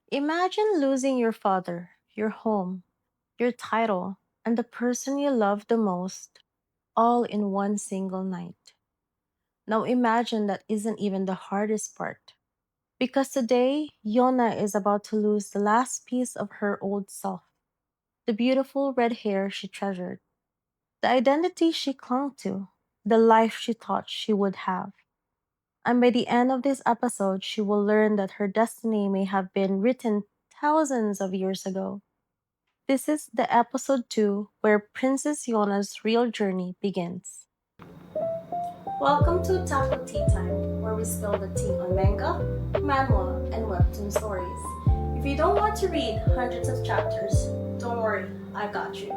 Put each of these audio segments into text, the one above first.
Imagine losing your father, your home, your title, and the person you love the most, all in one single night. Now imagine that isn't even the hardest part. Because today, Yona is about to lose the last piece of her old self, the beautiful red hair she treasured, the identity she clung to, the life she thought she would have. And by the end of this episode, she will learn that her destiny may have been written thousands of years ago. This is the episode 2 where Princess Yona's real journey begins. Welcome to Taco Tea Time, where we spill the tea on manga, manhwa, and webtoon stories. If you don't want to read hundreds of chapters, don't worry, I got you.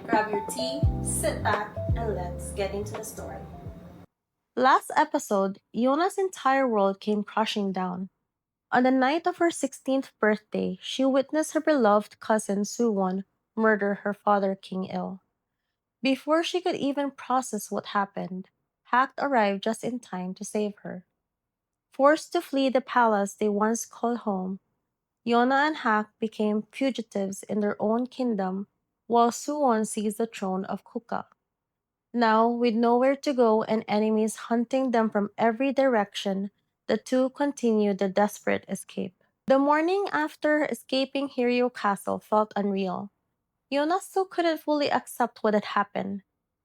Grab your tea, sit back, and let's get into the story. Last episode, Yona's entire world came crashing down. On the night of her 16th birthday, she witnessed her beloved cousin Suwon murder her father King Il. Before she could even process what happened, Hack arrived just in time to save her. Forced to flee the palace they once called home, Yona and Hack became fugitives in their own kingdom while Suwon seized the throne of Kuka. Now, with nowhere to go and enemies hunting them from every direction, the two continued their desperate escape. The morning after escaping Hiryuu Castle felt unreal. Yona still couldn't fully accept what had happened.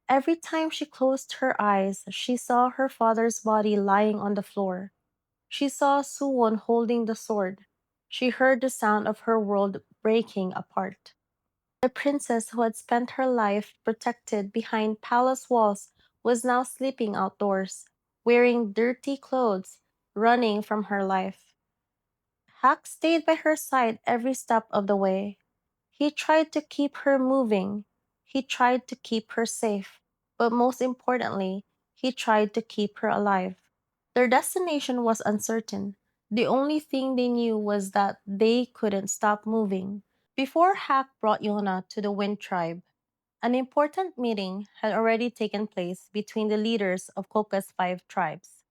Every time she closed her eyes, she saw her father's body lying on the floor. She saw Suwon holding the sword. She heard the sound of her world breaking apart. The princess who had spent her life protected behind palace walls was now sleeping outdoors, wearing dirty clothes, running from her life. Hack stayed by her side every step of the way. He tried to keep her moving. He tried to keep her safe. But most importantly, he tried to keep her alive. Their destination was uncertain. The only thing they knew was that they couldn't stop moving. Before Hack brought Yona to the Wind Tribe, an important meeting had already taken place between the leaders of Koka's 5 tribes.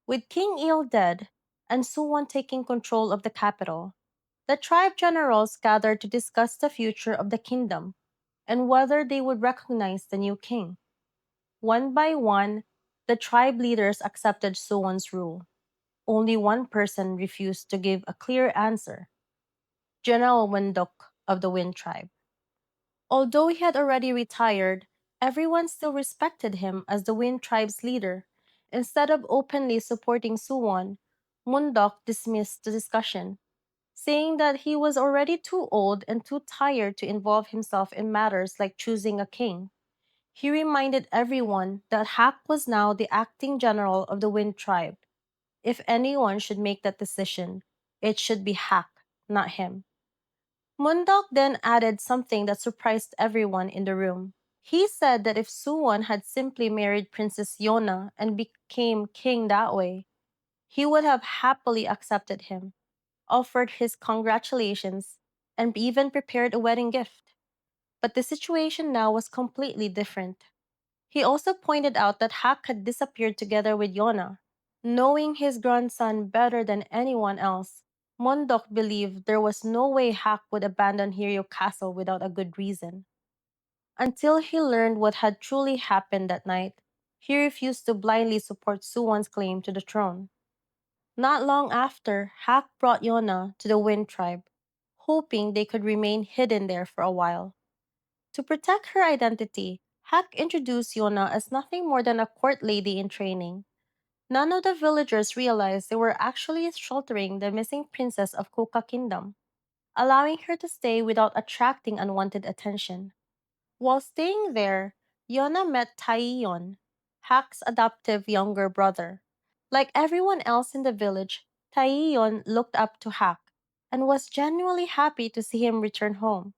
With King Il dead and Suwon taking control of the capital, the tribe generals gathered to discuss the future of the kingdom and whether they would recognize the new king. One by one, the tribe leaders accepted Suwon's rule. Only one person refused to give a clear answer: General Wendok of the Wind Tribe. Although he had already retired, everyone still respected him as the Wind Tribe's leader. Instead of openly supporting Suwon, Mundok dismissed the discussion, saying that he was already too old and too tired to involve himself in matters like choosing a king. He reminded everyone that Hak was now the acting general of the Wind Tribe. If anyone should make that decision, it should be Hak, not him. Mundok then added something that surprised everyone in the room. He said that if Suwon had simply married Princess Yona and became king that way, he would have happily accepted him, offered his congratulations, and even prepared a wedding gift. But the situation now was completely different. He also pointed out that Hak had disappeared together with Yona. Knowing his grandson better than anyone else, Mondok believed there was no way Hak would abandon Hiryuu Castle without a good reason. Until he learned what had truly happened that night, he refused to blindly support Suwon's claim to the throne. Not long after, Hak brought Yona to the Wind Tribe, hoping they could remain hidden there for a while. To protect her identity, Hak introduced Yona as nothing more than a court lady in training. None of the villagers realized they were actually sheltering the missing princess of Kuka Kingdom, allowing her to stay without attracting unwanted attention. While staying there, Yona met Taiyon, Hak's adoptive younger brother. Like everyone else in the village, Taiyon looked up to Hak and was genuinely happy to see him return home.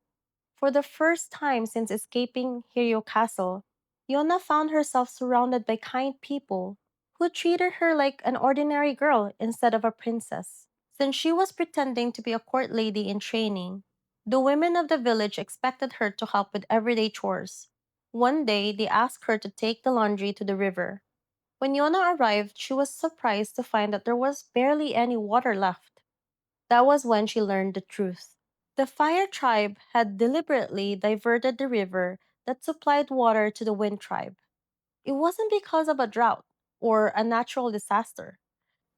For the first time since escaping Hirio Castle, Yona found herself surrounded by kind people who treated her like an ordinary girl instead of a princess. Since she was pretending to be a court lady in training, the women of the village expected her to help with everyday chores. One day, they asked her to take the laundry to the river. When Yona arrived, she was surprised to find that there was barely any water left. That was when she learned the truth. The fire tribe had deliberately diverted the river that supplied water to the wind tribe. It wasn't because of a drought or a natural disaster.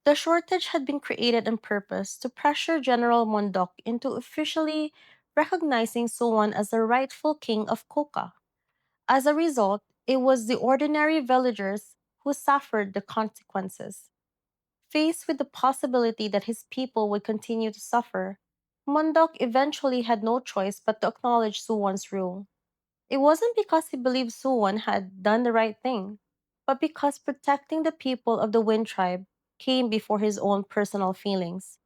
The shortage had been created on purpose to pressure General Mondok into officially recognizing Suwon as the rightful king of Koka. As a result, it was the ordinary villagers who suffered the consequences. Faced with the possibility that his people would continue to suffer, Mondok eventually had no choice but to acknowledge Suwon's rule. It wasn't because he believed Suwon had done the right thing, but because protecting the people of the Wind Tribe came before his own personal feelings.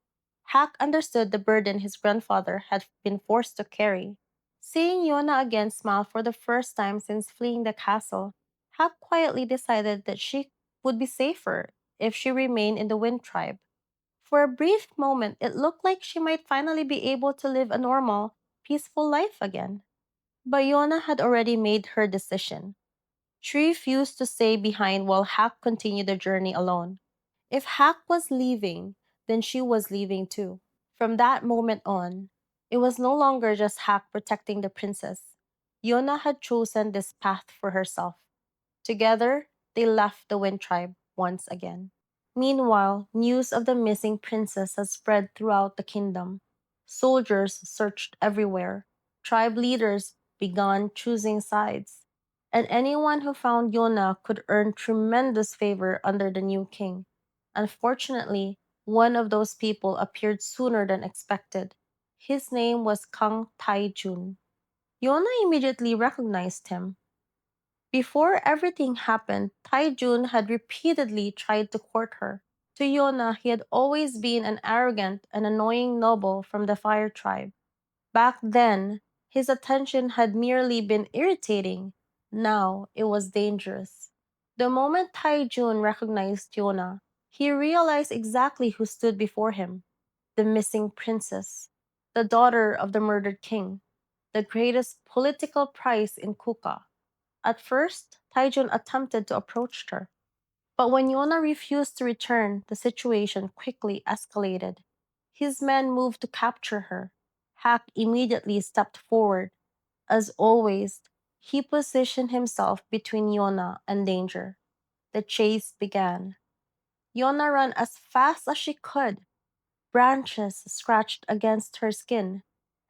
Hak understood the burden his grandfather had been forced to carry. Seeing Yona again smile for the first time since fleeing the castle, Hak quietly decided that she would be safer if she remained in the Wind Tribe. For a brief moment, it looked like she might finally be able to live a normal, peaceful life again. But Yona had already made her decision. She refused to stay behind while Hak continued the journey alone. If Hak was leaving, then she was leaving too. From that moment on, it was no longer just Hak protecting the princess. Yona had chosen this path for herself. Together, they left the Wind Tribe once again. Meanwhile, news of the missing princess had spread throughout the kingdom. Soldiers searched everywhere. Tribe leaders began choosing sides. And anyone who found Yona could earn tremendous favor under the new king. Unfortunately, one of those people appeared sooner than expected. His name was Kang Taijun. Yona immediately recognized him. Before everything happened, Taijun had repeatedly tried to court her. To Yona, he had always been an arrogant and annoying noble from the Fire tribe. Back then, his attention had merely been irritating. Now, it was dangerous. The moment Taijun recognized Yona, he realized exactly who stood before him: the missing princess, the daughter of the murdered king, the greatest political prize in Kuka. At first, Taijun attempted to approach her, but when Yona refused to return, the situation quickly escalated. His men moved to capture her. Hak immediately stepped forward. As always, he positioned himself between Yona and danger. The chase began. Yona ran as fast as she could. Branches scratched against her skin.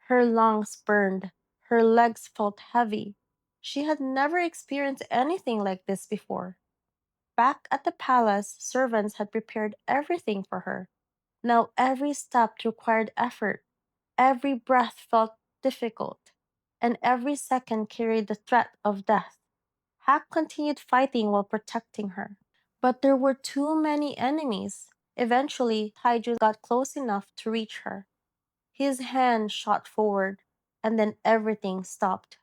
Her lungs burned. Her legs felt heavy. She had never experienced anything like this before. Back at the palace, servants had prepared everything for her. Now every step required effort. Every breath felt difficult. And every second carried the threat of death. Hak continued fighting while protecting her. But there were too many enemies. Eventually, Taijun got close enough to reach her. His hand shot forward, and then everything stopped.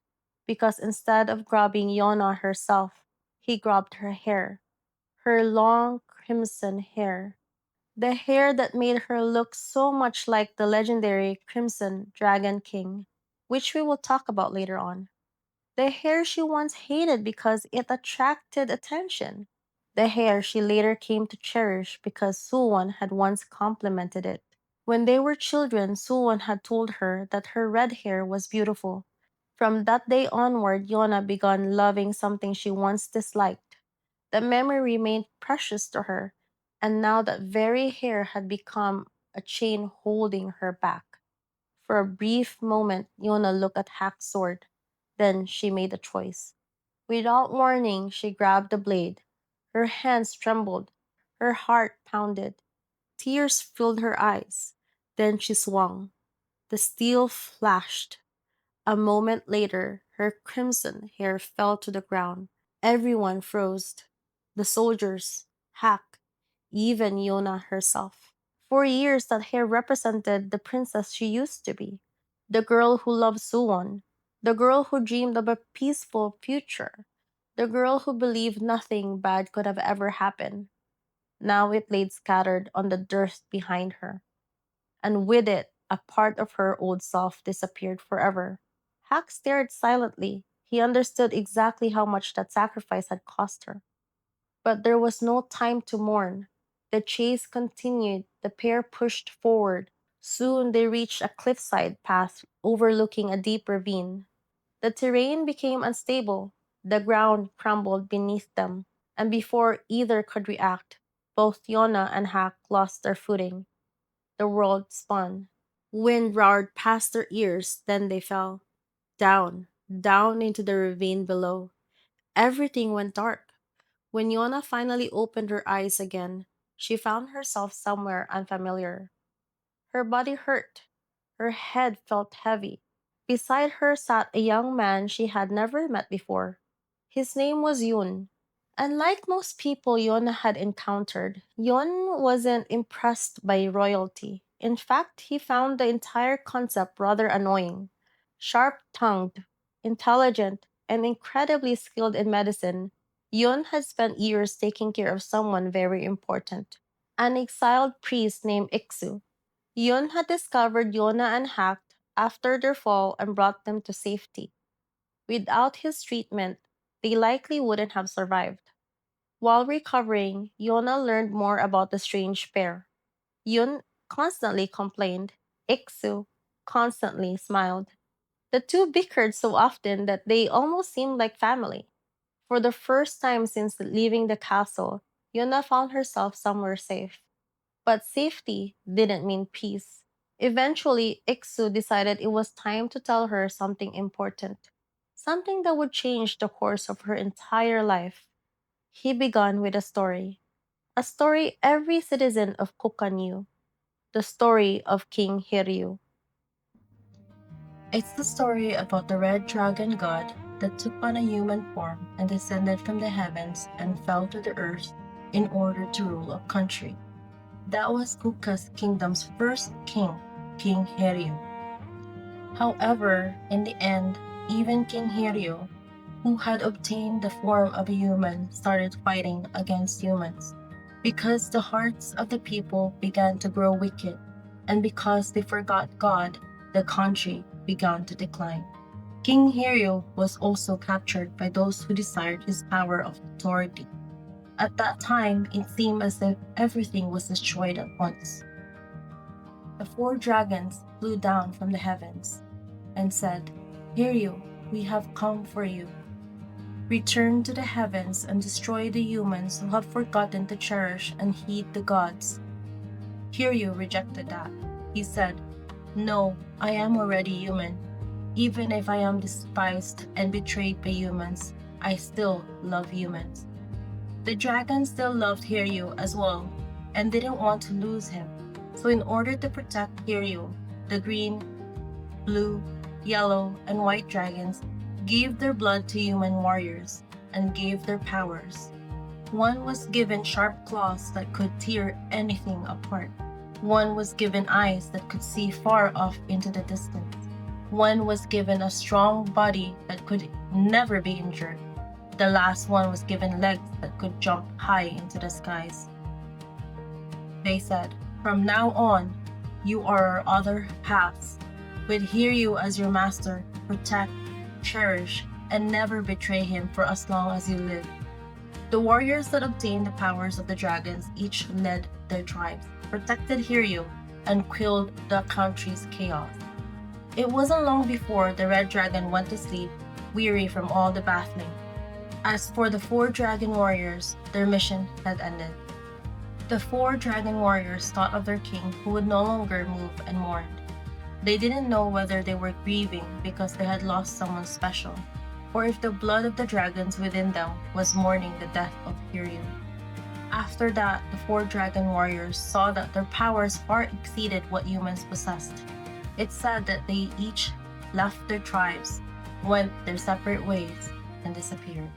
Because instead of grabbing Yona herself, he grabbed her hair. Her long crimson hair. The hair that made her look so much like the legendary Crimson Dragon King, which we will talk about later on. The hair she once hated because it attracted attention. The hair she later came to cherish because Suwon had once complimented it. When they were children, Suwon had told her that her red hair was beautiful. From that day onward, Yona began loving something she once disliked. The memory remained precious to her, and now that very hair had become a chain holding her back. For a brief moment, Yona looked at Hak's sword. Then she made a choice. Without warning, she grabbed the blade. Her hands trembled. Her heart pounded. Tears filled her eyes. Then she swung. The steel flashed. A moment later, her crimson hair fell to the ground. Everyone froze. The soldiers, Hak, even Yona herself. For years, that hair represented the princess she used to be. The girl who loved Suwon. The girl who dreamed of a peaceful future. The girl who believed nothing bad could have ever happened. Now it lay scattered on the dirt behind her. And with it, a part of her old self disappeared forever. Hak stared silently. He understood exactly how much that sacrifice had cost her. But there was no time to mourn. The chase continued. The pair pushed forward. Soon they reached a cliffside path overlooking a deep ravine. The terrain became unstable, the ground crumbled beneath them, and before either could react, both Yona and Hack lost their footing. The world spun. Wind roared past their ears, then they fell. Down, down into the ravine below. Everything went dark. When Yona finally opened her eyes again, she found herself somewhere unfamiliar. Her body hurt. Her head felt heavy. Beside her sat a young man she had never met before. His name was Yun. Unlike most people Yon had encountered, Yon wasn't impressed by royalty. In fact, he found the entire concept rather annoying. Sharp tongued, intelligent, and incredibly skilled in medicine, Yon had spent years taking care of someone very important, an exiled priest named Ik-Soo. Yun had discovered Yona and hacked after their fall and brought them to safety. Without his treatment, they likely wouldn't have survived. While recovering, Yona learned more about the strange pair. Yun constantly complained. Ik-Soo constantly smiled. The two bickered so often that they almost seemed like family. For the first time since leaving the castle, Yona found herself somewhere safe. But safety didn't mean peace. Eventually, Ik-Soo decided it was time to tell her something important, something that would change the course of her entire life. He began with a story every citizen of Kuka knew, the story of King Hiryuu. It's the story about the red dragon god that took on a human form and descended from the heavens and fell to the earth in order to rule a country. That was Kuka's kingdom's first king, King Hiryuu. However, in the end, even King Hiryuu, who had obtained the form of a human, started fighting against humans. Because the hearts of the people began to grow wicked, and because they forgot God, the country began to decline. King Hiryuu was also captured by those who desired his power of authority. At that time, it seemed as if everything was destroyed at once. The four dragons flew down from the heavens and said, "Hear you, we have come for you. Return to the heavens and destroy the humans who have forgotten to cherish and heed the gods." Hiryuu rejected that. He said, "No, I am already human. Even if I am despised and betrayed by humans, I still love humans." The dragon still loved Hiryuu as well and didn't want to lose him. So in order to protect Hiryuu, the green, blue, yellow, and white dragons gave their blood to human warriors and gave their powers. One was given sharp claws that could tear anything apart. One was given eyes that could see far off into the distance. One was given a strong body that could never be injured. The last one was given legs that could jump high into the skies. They said, "From now on, you are our other halves. We'd hear you as your master, protect, cherish, and never betray him for as long as you live." The warriors that obtained the powers of the dragons each led their tribes, protected Hiryuu, and quelled the country's chaos. It wasn't long before the red dragon went to sleep, weary from all the battling. As for the four dragon warriors, their mission had ended. The four dragon warriors thought of their king who would no longer move and mourned. They didn't know whether they were grieving because they had lost someone special, or if the blood of the dragons within them was mourning the death of Hiryuu. After that, the four dragon warriors saw that their powers far exceeded what humans possessed. It's said that they each left their tribes, went their separate ways, and disappeared.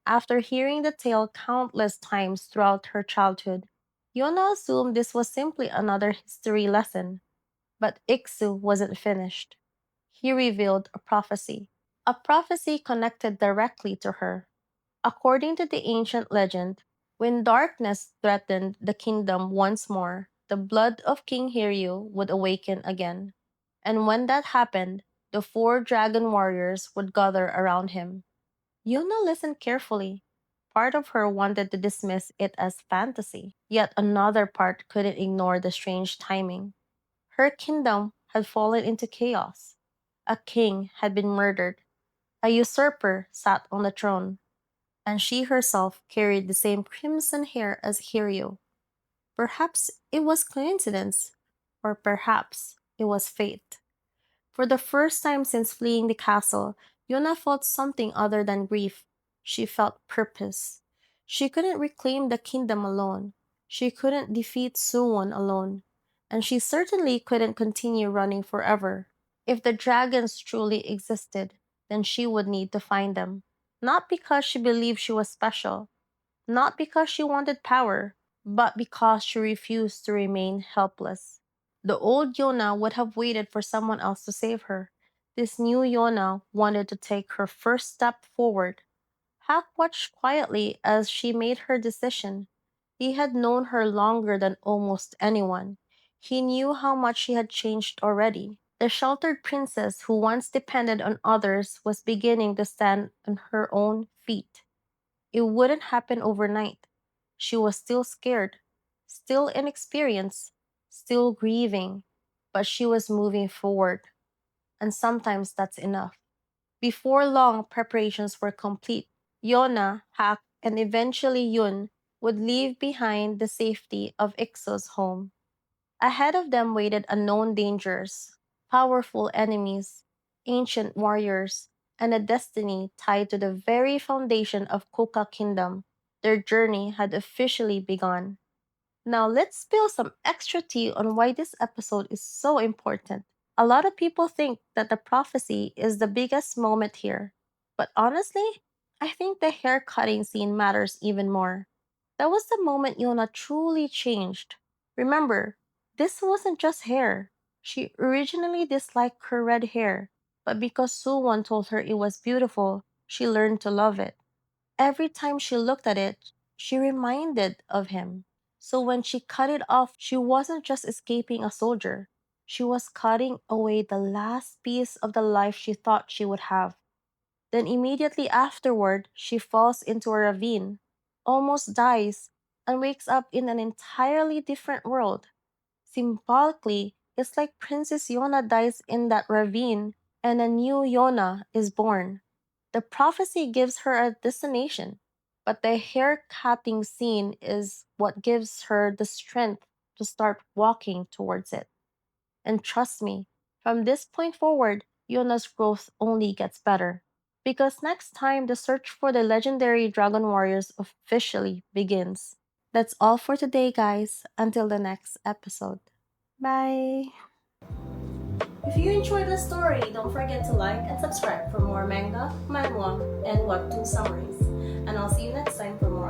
After hearing the tale countless times throughout her childhood, Yona assumed this was simply another history lesson. But Ik-Soo wasn't finished. He revealed a prophecy connected directly to her. According to the ancient legend, when darkness threatened the kingdom once more, the blood of King Hiryuu would awaken again. And when that happened, the four dragon warriors would gather around him. Yuna listened carefully. Part of her wanted to dismiss it as fantasy, yet another part couldn't ignore the strange timing. Her kingdom had fallen into chaos. A king had been murdered. A usurper sat on the throne, and she herself carried the same crimson hair as Hiryuu. Perhaps it was coincidence, or perhaps it was fate. For the first time since fleeing the castle, Yona felt something other than grief. She felt purpose. She couldn't reclaim the kingdom alone. She couldn't defeat Suwon alone. And she certainly couldn't continue running forever. If the dragons truly existed, then she would need to find them. Not because she believed she was special, not because she wanted power, but because she refused to remain helpless. The old Yona would have waited for someone else to save her. This new Yona wanted to take her first step forward. Hak watched quietly as she made her decision. He had known her longer than almost anyone. He knew how much she had changed already. The sheltered princess who once depended on others was beginning to stand on her own feet. It wouldn't happen overnight. She was still scared, still inexperienced, still grieving, but she was moving forward, and sometimes that's enough. Before long, preparations were complete. Yona, Hak, and eventually Yun would leave behind the safety of Ik-Soo's home. Ahead of them waited unknown dangers, powerful enemies, ancient warriors, and a destiny tied to the very foundation of Kuka Kingdom. Their journey had officially begun. Now let's spill some extra tea on why this episode is so important. A lot of people think that the prophecy is the biggest moment here. But honestly, I think the hair cutting scene matters even more. That was the moment Yona truly changed. Remember, this wasn't just hair. She originally disliked her red hair, but because Suwon told her it was beautiful, she learned to love it. Every time she looked at it, she reminded of him. So when she cut it off, she wasn't just escaping a soldier. She was cutting away the last piece of the life she thought she would have. Then immediately afterward, she falls into a ravine, almost dies, and wakes up in an entirely different world. Symbolically, it's like Princess Yona dies in that ravine and a new Yona is born. The prophecy gives her a destination, but the hair cutting scene is what gives her the strength to start walking towards it. And trust me, from this point forward, Yona's growth only gets better. Because next time, the search for the legendary dragon warriors officially begins. That's all for today, guys. Until the next episode. Bye! If you enjoyed the story, don't forget to like and subscribe for more manga, manhwa, and webtoon summaries. And I'll see you next time for more